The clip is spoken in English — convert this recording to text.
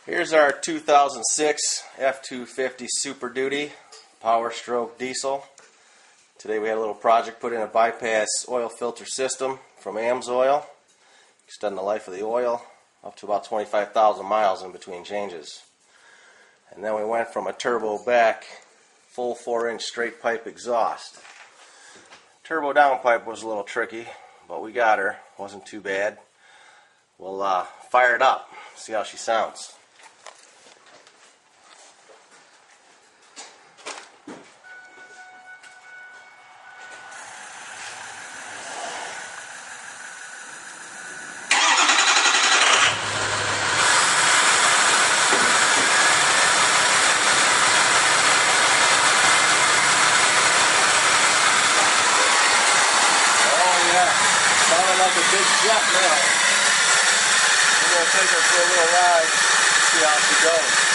Here's our 2006 F250 Super Duty Power Stroke Diesel. Today we had a little project, put in a bypass oil filter system from AMSOIL. Extend the life of the oil up to about 25,000 miles in between changes. And then we went from a turbo back, full 4-inch straight pipe exhaust. Turbo downpipe was a little tricky, but we got her. Wasn't too bad. We'll fire it up, see how she sounds. Like a big jet now. We're going to take her for a little ride, see how she goes.